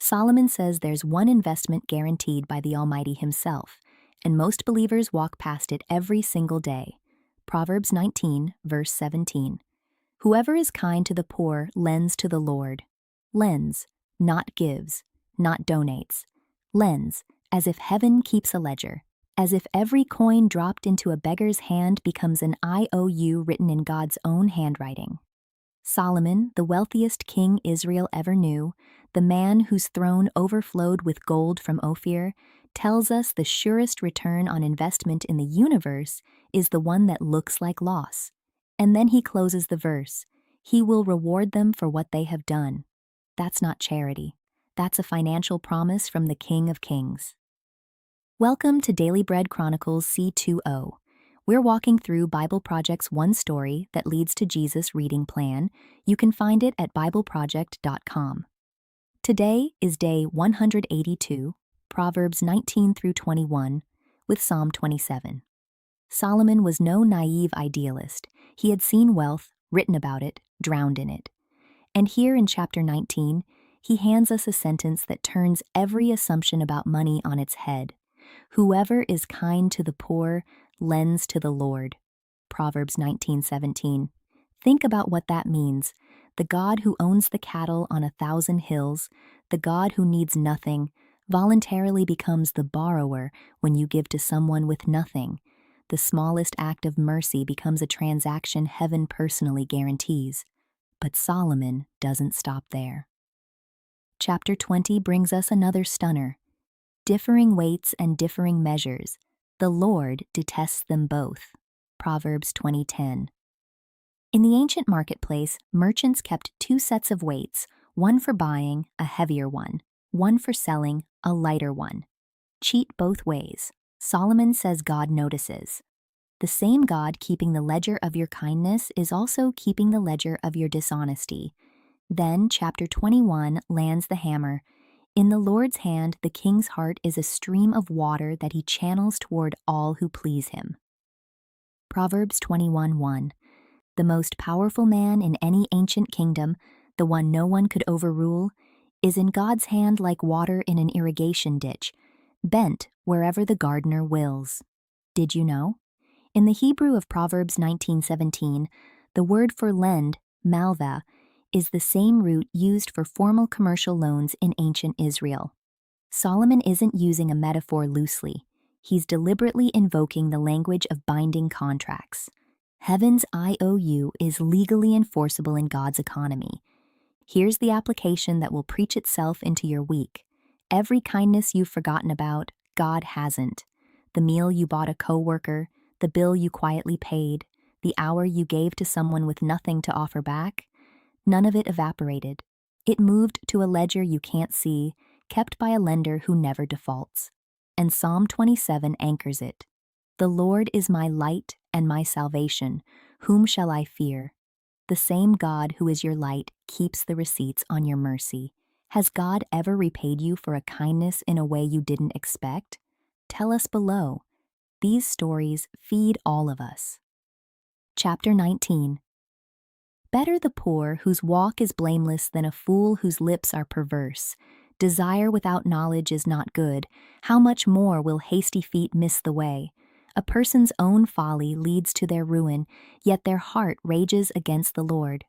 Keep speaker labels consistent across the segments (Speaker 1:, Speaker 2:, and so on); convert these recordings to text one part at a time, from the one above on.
Speaker 1: Solomon says there's one investment guaranteed by the Almighty Himself, and most believers walk past it every single day. Proverbs 19, verse 17. Whoever is kind to the poor lends to the Lord. Lends, not gives, not donates. Lends, as if heaven keeps a ledger, as if every coin dropped into a beggar's hand becomes an IOU written in God's own handwriting. Solomon, the wealthiest king Israel ever knew, the man whose throne overflowed with gold from Ophir, tells us the surest return on investment in the universe is the one that looks like loss. And then he closes the verse, "He will reward them for what they have done." That's not charity. That's a financial promise from the King of Kings. Welcome to Daily Bread Chronicles C2O. We're walking through BibleProject's one story that leads to Jesus reading plan. You can find it at BibleProject.com. Today is day 182, Proverbs 19 through 21, with Psalm 27. Solomon was no naive idealist. He had seen wealth, written about it, drowned in it. And here in chapter 19, he hands us a sentence that turns every assumption about money on its head. Whoever is kind to the poor lends to the Lord. Proverbs 19:17. Think about what that means. The God who owns the cattle on 1,000 hills, the God who needs nothing, voluntarily becomes the borrower when you give to someone with nothing. The smallest act of mercy becomes a transaction heaven personally guarantees. But Solomon doesn't stop there. Chapter 20 brings us another stunner. Differing weights and differing measures. The Lord detests them both. Proverbs 20:10. In the ancient marketplace, merchants kept two sets of weights, one for buying, a heavier one for selling, a lighter one. Cheat both ways. Solomon says God notices. The same God keeping the ledger of your kindness is also keeping the ledger of your dishonesty. Then, chapter 21 lands the hammer. In the Lord's hand, the king's heart is a stream of water that he channels toward all who please him. Proverbs 21:1. The most powerful man in any ancient kingdom, the one no one could overrule, is in God's hand like water in an irrigation ditch, bent wherever the gardener wills. Did you know? In the Hebrew of Proverbs 19:17, the word for lend, malva, is the same root used for formal commercial loans in ancient Israel. Solomon isn't using a metaphor loosely. He's deliberately invoking the language of binding contracts. Heaven's IOU is legally enforceable in God's economy. Here's the application that will preach itself into your week. Every kindness you've forgotten about, God hasn't. The meal you bought a coworker, the bill you quietly paid, the hour you gave to someone with nothing to offer back, none of it evaporated. It moved to a ledger you can't see, kept by a lender who never defaults. And Psalm 27 anchors it. The Lord is my light and my salvation. Whom shall I fear? The same God who is your light keeps the receipts on your mercy. Has God ever repaid you for a kindness in a way you didn't expect? Tell us below. These stories feed all of us. Chapter 19. Better the poor whose walk is blameless than a fool whose lips are perverse. Desire without knowledge is not good. How much more will hasty feet miss the way? A person's own folly leads to their ruin, yet their heart rages against the Lord.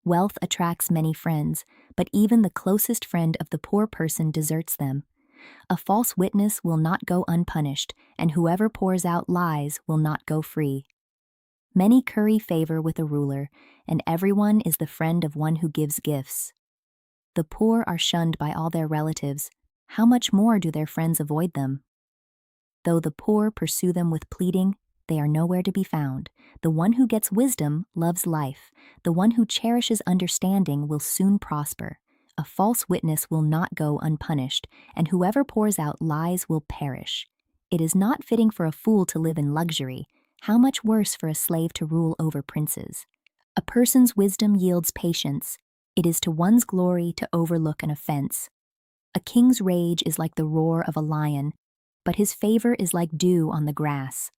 Speaker 1: Wealth attracts many friends, but even the closest friend of the poor person deserts them. A false witness will not go unpunished, and whoever pours out lies will not go free. Many curry favor with a ruler, and everyone is the friend of one who gives gifts. The poor are shunned by all their relatives. How much more do their friends avoid them? Though the poor pursue them with pleading, they are nowhere to be found. The one who gets wisdom loves life. The one who cherishes understanding will soon prosper. A false witness will not go unpunished, and whoever pours out lies will perish. It is not fitting for a fool to live in luxury. How much worse for a slave to rule over princes? A person's wisdom yields patience. It is to one's glory to overlook an offense. A king's rage is like the roar of a lion, but his favor is like dew on the grass.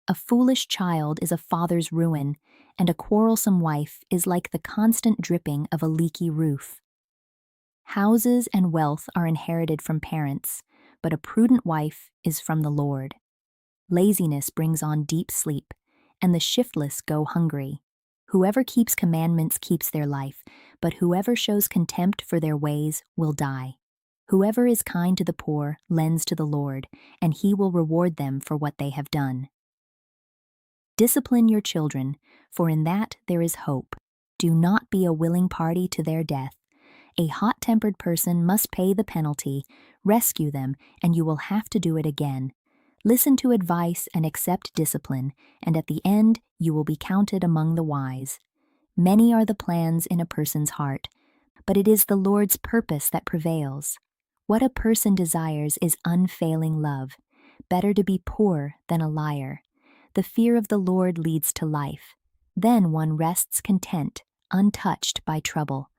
Speaker 1: A foolish child is a father's ruin, and a quarrelsome wife is like the constant dripping of a leaky roof. Houses and wealth are inherited from parents, but a prudent wife is from the Lord. Laziness brings on deep sleep, and the shiftless go hungry. Whoever keeps commandments keeps their life, but whoever shows contempt for their ways will die. Whoever is kind to the poor lends to the Lord, and he will reward them for what they have done. Discipline your children, for in that there is hope. Do not be a willing party to their death. A hot-tempered person must pay the penalty. Rescue them, and you will have to do it again. Listen to advice and accept discipline, and at the end you will be counted among the wise. Many are the plans in a person's heart, but it is the Lord's purpose that prevails. What a person desires is unfailing love. Better to be poor than a liar. The fear of the Lord leads to life. Then one rests content, untouched by trouble.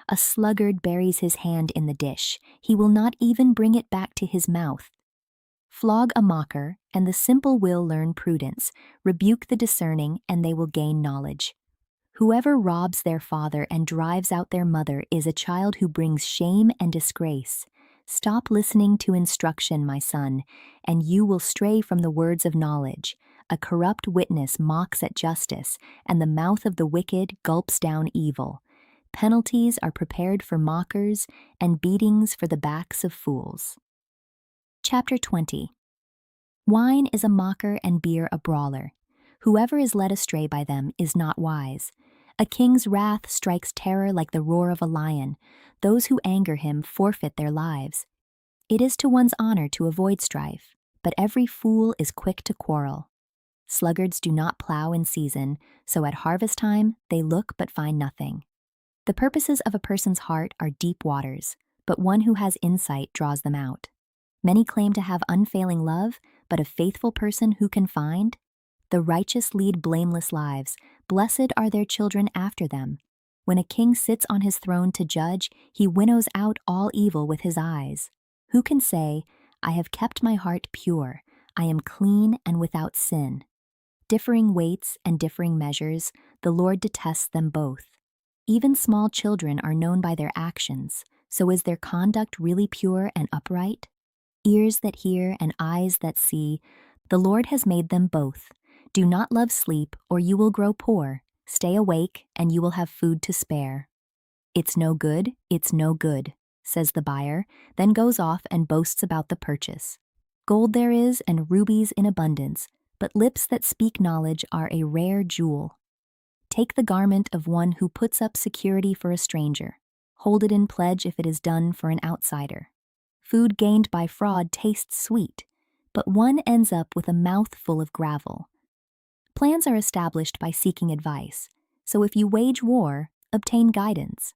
Speaker 1: A sluggard buries his hand in the dish. He will not even bring it back to his mouth. Flog a mocker, and the simple will learn prudence. Rebuke the discerning, and they will gain knowledge. Whoever robs their father and drives out their mother is a child who brings shame and disgrace. Stop listening to instruction, my son, and you will stray from the words of knowledge. A corrupt witness mocks at justice, and the mouth of the wicked gulps down evil. Penalties are prepared for mockers, and beatings for the backs of fools. Chapter 20. Wine is a mocker and beer a brawler. Whoever is led astray by them is not wise. A king's wrath strikes terror like the roar of a lion. Those who anger him forfeit their lives. It is to one's honor to avoid strife, but every fool is quick to quarrel. Sluggards do not plow in season, so at harvest time they look but find nothing. The purposes of a person's heart are deep waters, but one who has insight draws them out. Many claim to have unfailing love, but a faithful person who can find? The righteous lead blameless lives. Blessed are their children after them. When a king sits on his throne to judge, he winnows out all evil with his eyes. Who can say, I have kept my heart pure, I am clean and without sin? Differing weights and differing measures, the Lord detests them both. Even small children are known by their actions, so is their conduct really pure and upright? Ears that hear and eyes that see, the Lord has made them both. Do not love sleep, or you will grow poor. Stay awake, and you will have food to spare. It's no good, says the buyer, then goes off and boasts about the purchase. Gold there is, and rubies in abundance, but lips that speak knowledge are a rare jewel. Take the garment of one who puts up security for a stranger. Hold it in pledge if it is done for an outsider. Food gained by fraud tastes sweet, but one ends up with a mouth full of gravel. Plans are established by seeking advice, so if you wage war, obtain guidance.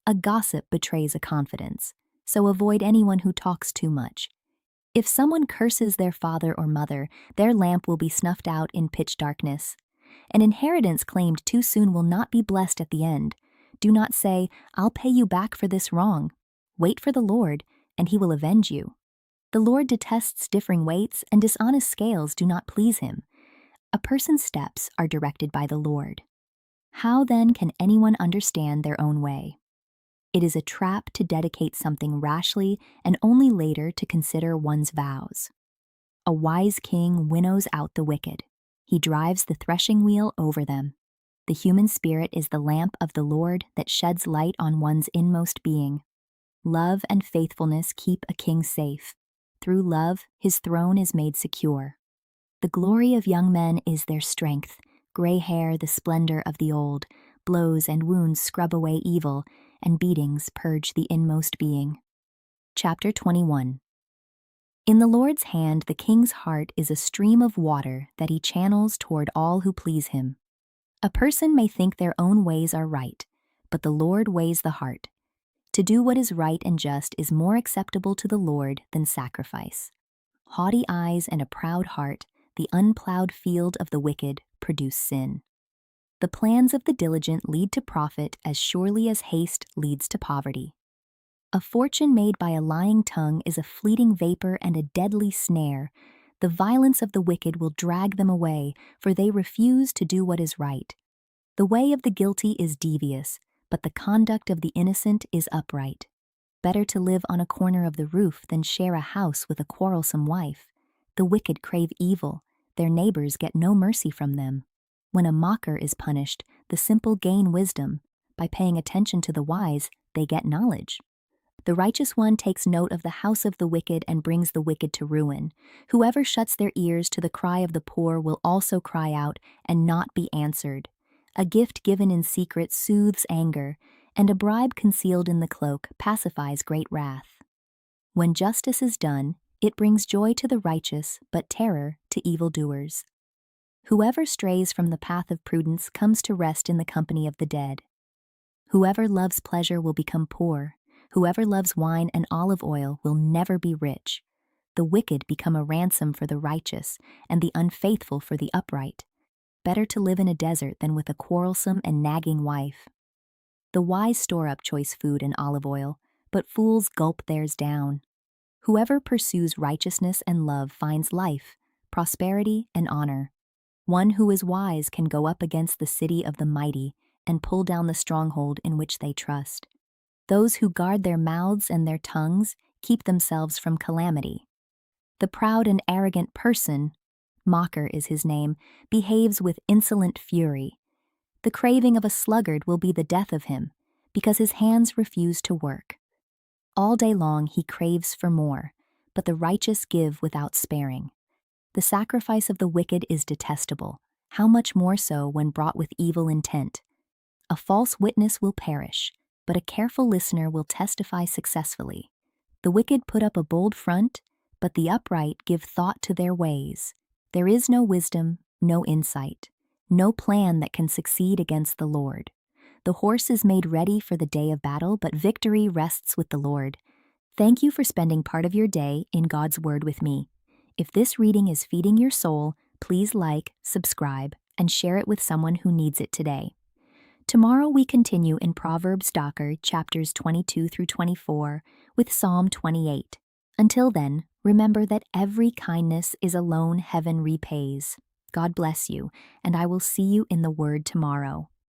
Speaker 1: A gossip betrays a confidence, so avoid anyone who talks too much. If someone curses their father or mother, their lamp will be snuffed out in pitch darkness. An inheritance claimed too soon will not be blessed at the end. Do not say, I'll pay you back for this wrong. Wait for the Lord, and he will avenge you. The Lord detests differing weights, and dishonest scales do not please him. A person's steps are directed by the Lord. How then can anyone understand their own way? It is a trap to dedicate something rashly and only later to consider one's vows. A wise king winnows out the wicked. He drives the threshing wheel over them. The human spirit is the lamp of the Lord that sheds light on one's inmost being. Love and faithfulness keep a king safe. Through love, his throne is made secure. The glory of young men is their strength. Gray hair, the splendor of the old. Blows and wounds scrub away evil, and beatings purge the inmost being. Chapter 21. In the Lord's hand the king's heart is a stream of water that he channels toward all who please him. A person may think their own ways are right, but the Lord weighs the heart. To do what is right and just is more acceptable to the Lord than sacrifice. Haughty eyes and a proud heart, the unplowed field of the wicked, produce sin. The plans of the diligent lead to profit as surely as haste leads to poverty. A fortune made by a lying tongue is a fleeting vapor and a deadly snare. The violence of the wicked will drag them away, for they refuse to do what is right. The way of the guilty is devious, but the conduct of the innocent is upright. Better to live on a corner of the roof than share a house with a quarrelsome wife. The wicked crave evil, their neighbors get no mercy from them. When a mocker is punished, the simple gain wisdom. By paying attention to the wise, they get knowledge. The righteous one takes note of the house of the wicked and brings the wicked to ruin. Whoever shuts their ears to the cry of the poor will also cry out and not be answered. A gift given in secret soothes anger, and a bribe concealed in the cloak pacifies great wrath. When justice is done, it brings joy to the righteous, but terror to evildoers. Whoever strays from the path of prudence comes to rest in the company of the dead. Whoever loves pleasure will become poor. Whoever loves wine and olive oil will never be rich. The wicked become a ransom for the righteous, and the unfaithful for the upright. Better to live in a desert than with a quarrelsome and nagging wife. The wise store up choice food and olive oil, but fools gulp theirs down. Whoever pursues righteousness and love finds life, prosperity, and honor. One who is wise can go up against the city of the mighty and pull down the stronghold in which they trust. Those who guard their mouths and their tongues keep themselves from calamity. The proud and arrogant person, mocker is his name, behaves with insolent fury. The craving of a sluggard will be the death of him, because his hands refuse to work. All day long he craves for more, but the righteous give without sparing. The sacrifice of the wicked is detestable, how much more so when brought with evil intent. A false witness will perish, but a careful listener will testify successfully. The wicked put up a bold front, but the upright give thought to their ways. There is no wisdom, no insight, no plan that can succeed against the Lord. The horse is made ready for the day of battle, but victory rests with the Lord. Thank you for spending part of your day in God's Word with me. If this reading is feeding your soul, please like, subscribe, and share it with someone who needs it today. Tomorrow we continue in Proverbs chapters 22 through 24 with Psalm 28. Until then, remember that every kindness is a loan heaven repays. God bless you, and I will see you in the Word tomorrow.